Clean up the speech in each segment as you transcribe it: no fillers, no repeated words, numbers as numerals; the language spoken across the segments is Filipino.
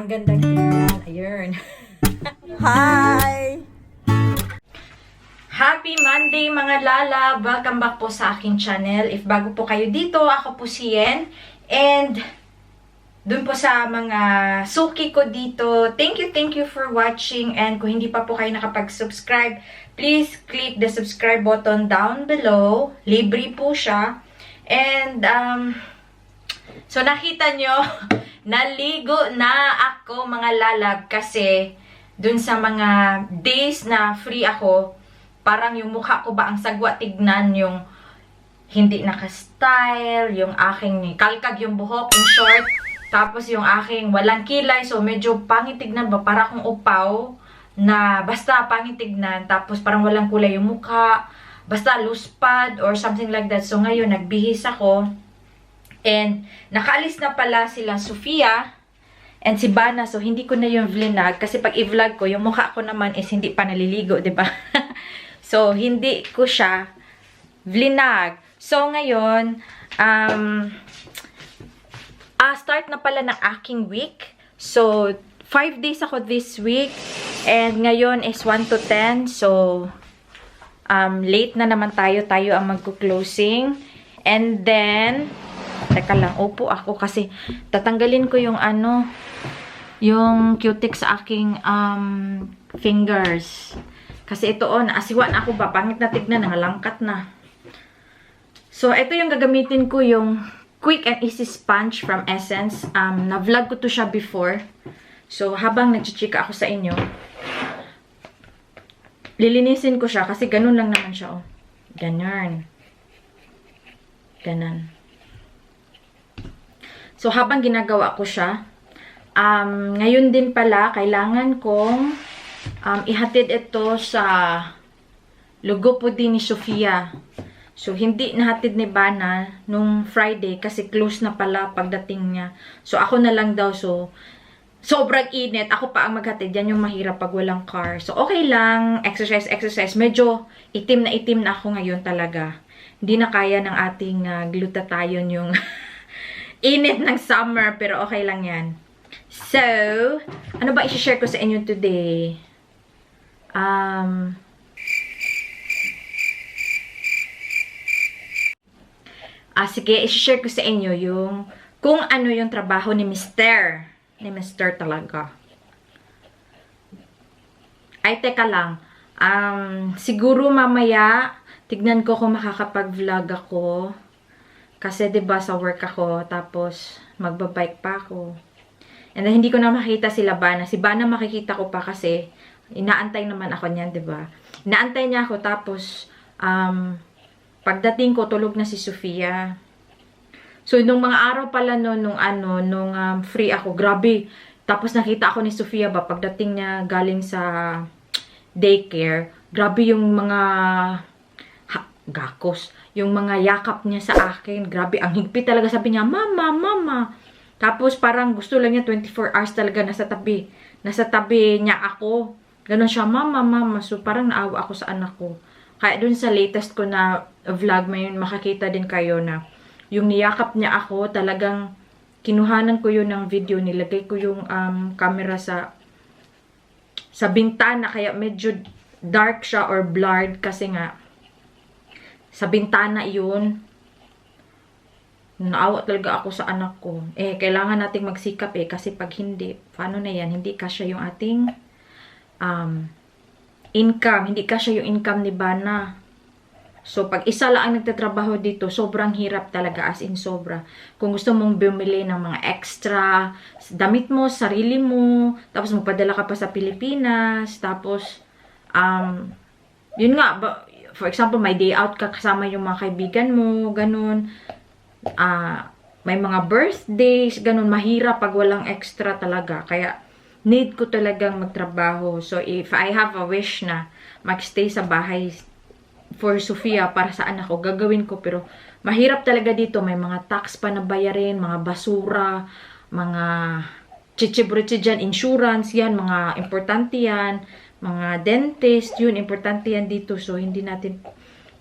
Ang gandang tingnan. Ayun. Hi! Happy Monday mga lala! Welcome back po sa aking channel. If bago po kayo dito, ako po si Yen. And dun po sa mga suki ko dito, thank you for watching. And kung hindi pa po kayo nakapag-subscribe, please click the subscribe button down below. Libre po siya. And so nakita nyo, naligo na ako mga lalab kasi dun sa mga days na free ako, parang yung mukha ko ba ang sagwa tignan, yung hindi naka-style, yung aking kalkag yung buhok, in short, tapos yung aking walang kilay, so medyo pangit tignan ba, para akong upaw, na basta pangit tignan, tapos parang walang kulay yung mukha, basta loose pad or something like that. So ngayon, nagbihis ako, and nakaalis na pala sila Sofia and si Bana, so hindi ko na yung vlog kasi pag i-vlog ko, yung mukha ko naman is hindi pa naliligo, 'di ba? So hindi ko siya vlog. So ngayon, start na pala ng aking week. So 5 days ako this week and ngayon is 1 to 10. So late na naman tayo ang magko-closing. And then teka lang, upo ako kasi tatanggalin ko yung yung cutex sa aking fingers. Kasi ito naasiwan ako ba, pangit na tignan, nangalangkat na. So ito yung gagamitin ko, yung Quick and Easy Sponge from Essence. Na-vlog ko to siya before. So habang nagchichika ako sa inyo, lilinisin ko siya kasi ganun lang naman siya, ganun. Ganon. So, habang ginagawa ko siya, ngayon din pala, kailangan kong ihatid ito sa lugo po din ni Sofia. So, hindi nahatid ni Bana nung Friday kasi close na pala pagdating niya. So, ako na lang daw. So, sobrang init. Ako pa ang maghatid. Yan yung mahirap pag walang car. So, okay lang. Exercise. Medyo itim na ako ngayon talaga. Hindi na kaya ng ating glutathione yung init ng summer, pero okay lang yan. So, ano ba i-share ko sa inyo today? Sige, i-share ko sa inyo yung kung ano yung trabaho ni Mr. Talaga. Ay, teka lang. Siguro mamaya, tignan ko kung makakapag-vlog ako. Kasi 'di ba sa work ako, tapos magba-bike pa ako. And then hindi ko na makita sila Bana. Si Bana makikita ko pa kasi inaantay naman ako niyan, 'di ba? Inaantay niya ako tapos pagdating ko tulog na si Sofia. So nung mga araw pala nung free ako, grabe. Tapos nakita ako ni Sofia ba pagdating niya galing sa daycare, grabe yung mga gakos. Yung mga yakap niya sa akin. Grabe, ang higpit talaga. Sabi niya, Mama. Tapos parang gusto lang niya 24 hours talaga nasa tabi. Nasa tabi niya ako. Ganon siya, Mama. So parang naawa ako sa anak ko. Kaya dun sa latest ko na vlog, may makakita din kayo na yung niyakap niya ako, talagang kinuhanan ko yun ng video. Nilagay ko yung camera sa bintana. Kaya medyo dark siya or blurred kasi nga sa bintana yun. Naawa talaga ako sa anak ko. Kailangan nating magsikap kasi pag hindi, paano na yan? Hindi kasya yung ating income. Hindi kasya yung income ni Bana. So, pag isa lang ang nagtatrabaho dito, sobrang hirap talaga, as in sobra. Kung gusto mong bumili ng mga extra, damit mo, sarili mo, tapos magpadala ka pa sa Pilipinas, tapos, yun nga, for example, may day out ka kasama yung mga kaibigan mo, ganun. May mga birthdays, ganun. Mahirap pag walang extra talaga. Kaya, need ko talagang magtrabaho. So, if I have a wish na magstay sa bahay for Sofia, para sa anak ko, gagawin ko. Pero, mahirap talaga dito. May mga tax pa na bayarin, mga basura, mga chichiburichi dyan, insurance, yan, mga importante yan. Mga dentist, yun, importante yan dito. So, hindi natin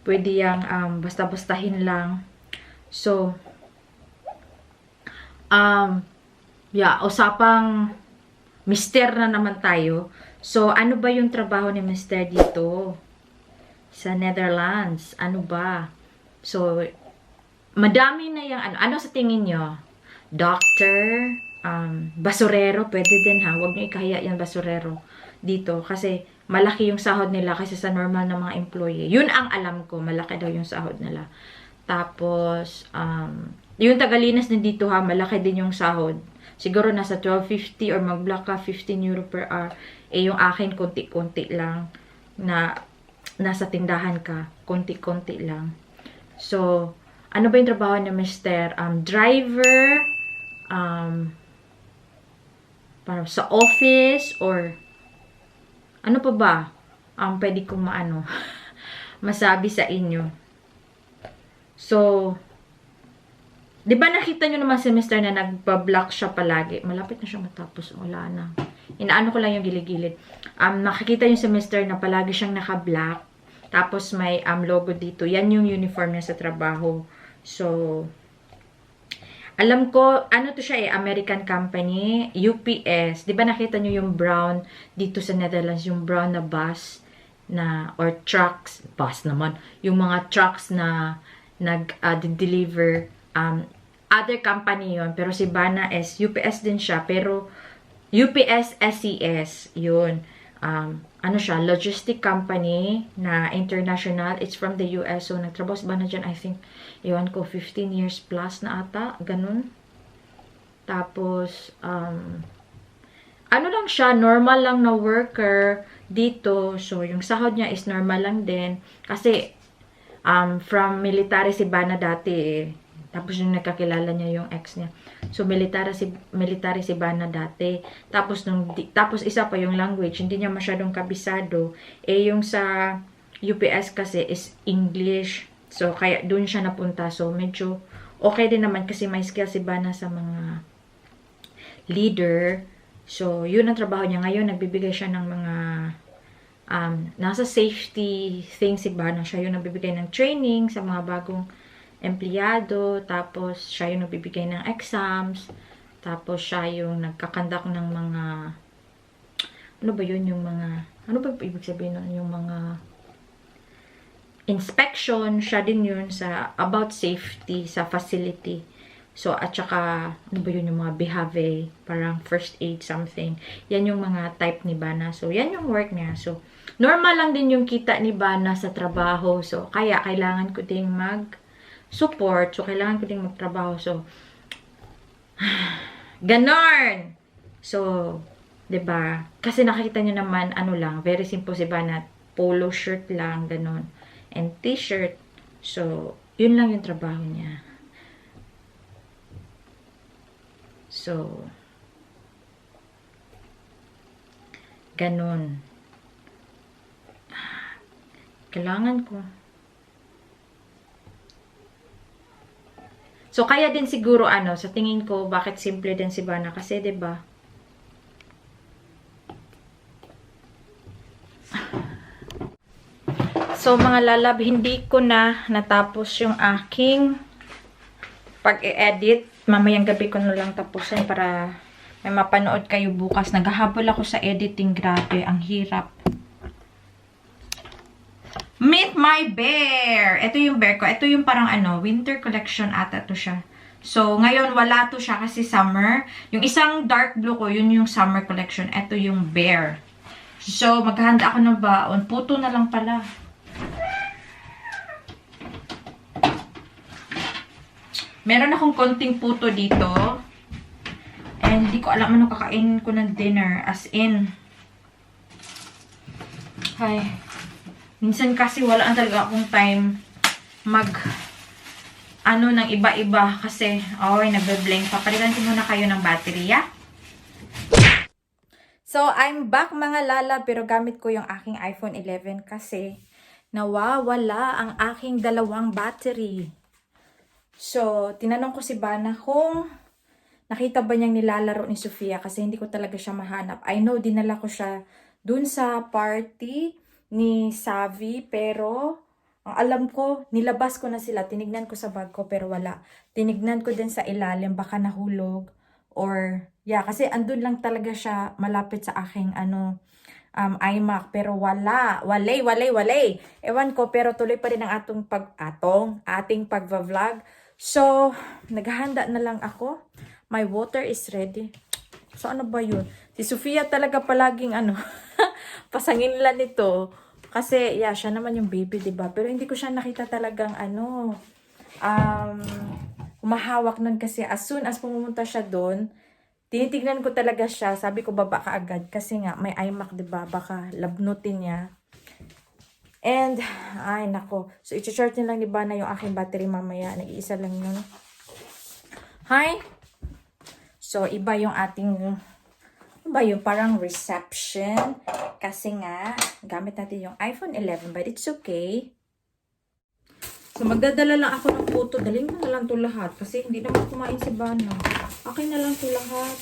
pwede yang basta-bastahin lang. So, yeah, usapang mister na naman tayo. So, ano ba yung trabaho ni mister dito? Sa Netherlands. Ano ba? So, madami na yung ano. Ano sa tingin nyo? Doctor, basurero, pwede din ha. Huwag nyo ikahiya yung basurero dito. Kasi, malaki yung sahod nila kasi sa normal na mga employee. Yun ang alam ko. Malaki daw yung sahod nila. Tapos, yung tagalinas din dito ha, malaki din yung sahod. Siguro nasa 12.50 or mag-block ka 15 euro per hour. Eh, yung akin, konti-konti lang na nasa tindahan ka, konti-konti lang. So, ano ba yung trabaho ni Mr. Driver, para sa office, or ano pa ba pwede kong masabi sa inyo. So, di ba nakita nyo naman si Mr. na nagpa-block siya palagi? Malapit na siya matapos. Wala na. Inaano ko lang yung gilid-gilid. Nakikita nyo si Mr. na palagi siyang naka-black. Tapos may logo dito. Yan yung uniform niya sa trabaho. So, alam ko, ano to siya American company, UPS. Di ba nakita nyo yung brown dito sa Netherlands, yung brown na bus na, or trucks, bus naman, yung mga trucks na nag-deliver, other company yon, pero si Bana is UPS din siya, pero UPS SCS, yun. Ano siya, logistic company na international. It's from the US. So, nagtrabaho si Bana dyan, I think, iwan ko, 15 years plus na ata. Ganun. Tapos, ano lang siya, normal lang na worker dito. So, yung sahod niya is normal lang din. Kasi, from military si Bana dati eh. Tapos yung nakakilala niya yung ex niya. So, military si Bana dati. Tapos, tapos isa pa yung language. Hindi niya masyadong kabisado. Eh, yung sa UPS kasi is English. So, kaya dun siya napunta. So, medyo okay din naman kasi may skill si Bana sa mga leader. So, yun ang trabaho niya. Ngayon, nagbibigay siya ng mga nasa safety thing si Bana. Siya yung nagbibigay ng training sa mga bagong empleyado, tapos siya yung nagbibigay ng exams, tapos siya yung nagkakandak ng mga, ano ba yun, yung mga, ano ba ibig sabihin nun, yung mga inspection, siya din yun sa, about safety sa facility. So, at saka, ano ba yun, yung mga behave, parang first aid something. Yan yung mga type ni Bana. So, yan yung work niya. So, normal lang din yung kita ni Bana sa trabaho. So, kaya kailangan ko ding support. So, kailangan ko ding magtrabaho. So, ganon! So, 'di ba? Kasi nakikita nyo naman, ano lang, very simple si Bana. Polo shirt lang, ganon. And t-shirt. So, yun lang yung trabaho niya. So, ganon. Kailangan ko. So, kaya din siguro, sa tingin ko, bakit simple din si Bana? Kasi, 'di ba? So, mga lalab, hindi ko na natapos yung aking pag-e-edit. Mamayang gabi ko na lang tapusin para may mapanood kayo bukas. Naghahabol ako sa editing. Grabe, ang hirap. Meet my bear! Ito yung bear ko. Ito yung parang winter collection ata to siya. So, ngayon wala to siya kasi summer. Yung isang dark blue ko, yun yung summer collection. Ito yung bear. So, maghahanda ako ng baon. Puto na lang pala. Meron akong konting puto dito. And hindi ko alam ano kakainin ko ng dinner. As in. Ay. Minsan kasi wala na talaga akong time ng iba-iba kasi nagbe-blank. Papalitan ko muna kayo ng baterya. So, I'm back mga lala, pero gamit ko yung aking iPhone 11 kasi nawawala ang aking dalawang battery. So, tinanong ko si Bana kung nakita ba niyang nilalaro ni Sofia kasi hindi ko talaga siya mahanap. I know, dinala ko siya dun sa party ni Savi, pero ang alam ko, nilabas ko na sila. Tinignan ko sa bag ko, pero wala. Tinignan ko din sa ilalim, baka nahulog or Yeah, kasi andun lang talaga siya malapit sa aking iMac. Pero walay. Ewan ko, pero tuloy pa rin ang ating pagva-vlog. So, naghahanda na lang ako. My water is ready. So, ano ba yun? Si Sofia talaga palaging pasangin lang nito. Kasi, yeah, siya naman yung baby, diba? Pero hindi ko siya nakita talagang humahawak nun kasi as soon as pumunta siya doon, tinitignan ko talaga siya. Sabi ko, baba ka agad. Kasi nga, may iMac, diba? Baka labnutin niya. And, ay, nako. So, i-charge niya lang ni Bana yung aking battery mamaya. Nag-iisa lang yun. Hi! So, iba yung parang reception. Kasi nga, gamit natin yung iPhone 11. But it's okay. So, magdadala lang ako ng puto. Dalhin ko na lang ito lahat. Kasi hindi naman kumain si Bana. Okay na lang ito lahat.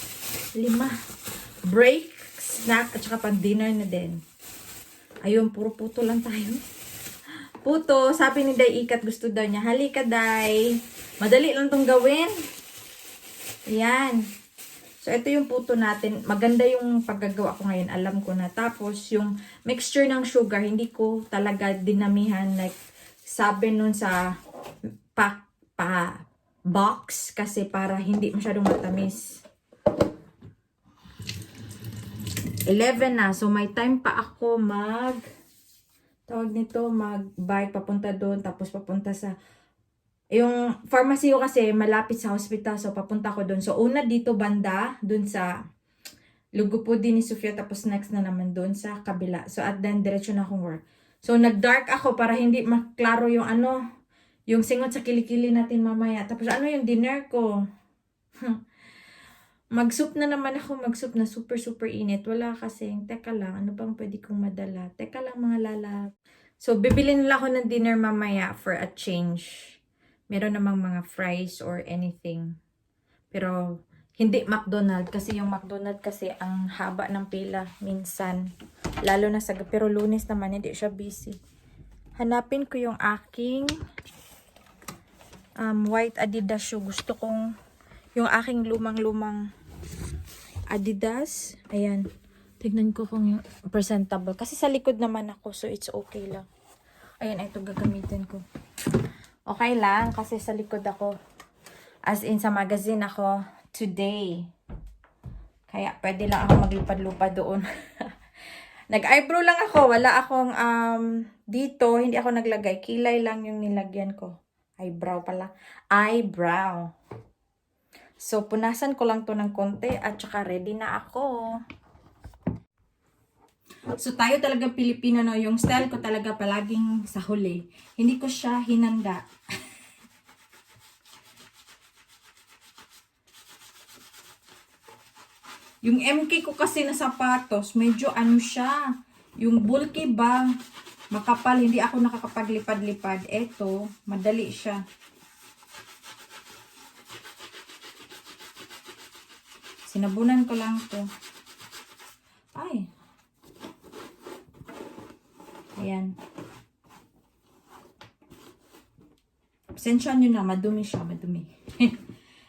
5. Break, snack, at saka pan-dinner na din. Ayun, puro puto lang tayo. Puto, sabi ni Day Ikat, gusto daw niya. Halika, Day. Madali lang itong gawin. Ayan. So, ito yung puto natin. Maganda yung paggagawa ko ngayon. Alam ko na. Tapos, yung mixture ng sugar, hindi ko talaga dinamihan. Like, sabi nun sa box. Kasi para hindi masyadong matamis. 11 na. So, may time pa ako mag-bike papunta doon. Tapos, papunta sa yung pharmacy ko kasi malapit sa hospital. So, papunta ko doon. So, una dito banda, doon sa Lugupudi ni Sofia. Tapos, next na naman doon sa kabila. So, at then, diretso na akong work. So, nag-dark ako para hindi maklaro yung yung singot sa kilikili natin mamaya. Tapos, yung dinner ko? Mag-soup na naman ako. Mag-soup na super init. Wala kasing. Teka lang. Ano bang pwede kong madala? Teka lang mga lalak. So, bibili nila ako ng dinner mamaya for a change. Meron namang mga fries or anything. Pero, hindi McDonald's. Kasi yung McDonald's kasi ang haba ng pila. Minsan. Lalo na pero Lunes naman, hindi siya busy. Hanapin ko yung aking white Adidas shoe. Gusto kong yung aking lumang Adidas. Ayan. Tignan ko kung yung presentable. Kasi sa likod naman ako, so it's okay lang. Ayan, ito gagamitin ko. Okay lang, kasi sa likod ako. As in, sa magazine ako today. Kaya pwede lang ako maglupad-lupad doon. Nag-eyebrow lang ako. Wala akong dito. Hindi ako naglagay. Kilay lang yung nilagyan ko. Eyebrow pala. Eyebrow. So, punasan ko lang to ng konti. At saka ready na ako. So, tayo talaga Pilipino, no? Yung style ko talaga palaging sa huli. Hindi ko siya hinanda. Yung MK ko kasi na sapatos, medyo siya. Yung bulky ba, makapal, hindi ako nakakapaglipad-lipad. Eto, madali siya. Sinabunan ko lang to. Ay. Ayan. Pasensya nyo na, madumi siya, madumi.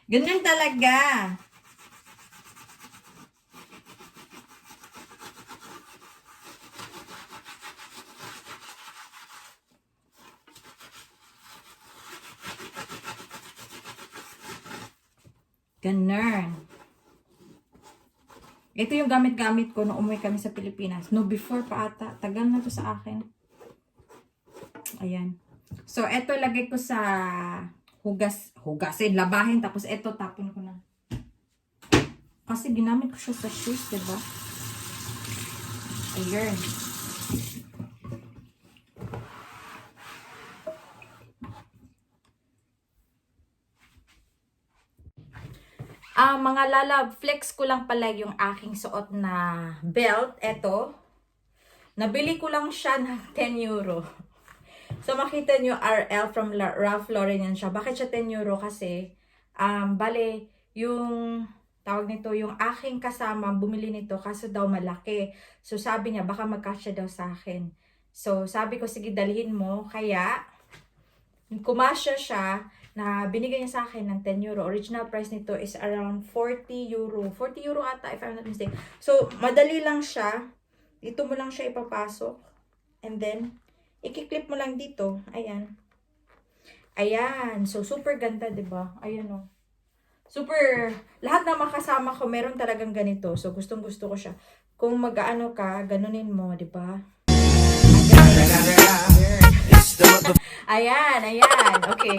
Ganyan talaga. Ganun. Ito yung gamit-gamit ko nung umuwi kami sa Pilipinas. No, before pa ata. Tagal na to sa akin. Ayan. So, ito lagay ko sa hugasin, labahin. Tapos ito, tapon ko na. Kasi ginamit ko siya sa shoes, diba? Ayan. Mga lalab, flex ko lang pala yung aking suot na belt. Ito. Nabili ko lang siya ng 10 euro. So, makita nyo, RL from Ralph Lauren yan siya. Bakit siya 10 euro? Kasi, bale, yung, tawag nito, yung aking kasama, bumili nito, kaso daw malaki. So, sabi niya, baka magkasya daw sa akin. So, sabi ko, sige, dalhin mo. Kaya, kumasya siya. na binigay niya sa akin ng 10 euro. Original price nito is around 40 euro. 40 euro ata, if I'm not mistaken. So, madali lang siya. Dito mo lang siya ipapasok. And then, ikiklip mo lang dito. Ayan. Ayan. So, super ganda, diba? Ayan o. Super. Lahat na makasama ko, meron talagang ganito. So, gustong gusto ko siya. Kung mag-ano ka, ganunin mo, diba? Ayan, ayan. Okay.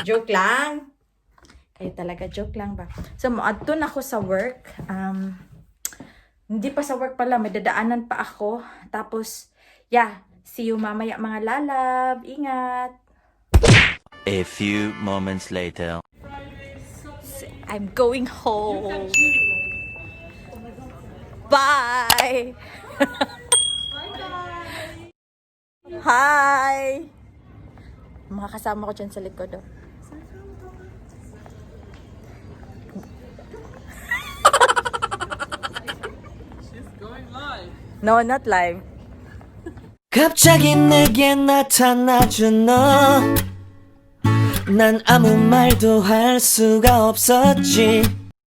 Joke lang. Kayo talaga, joke lang ba? So, doon ako sa work. Hindi pa sa work pala, may dadaanan pa ako. Tapos, yeah. See you mamaya mga lalab. Ingat. A few moments later. I'm going home. Bye. Hi. Mga kasama ko dyan sa likod. Oh. She's going live. No, not live. 갑자기 내게 나타나준 너 난 아무 말도 할 수가 없었지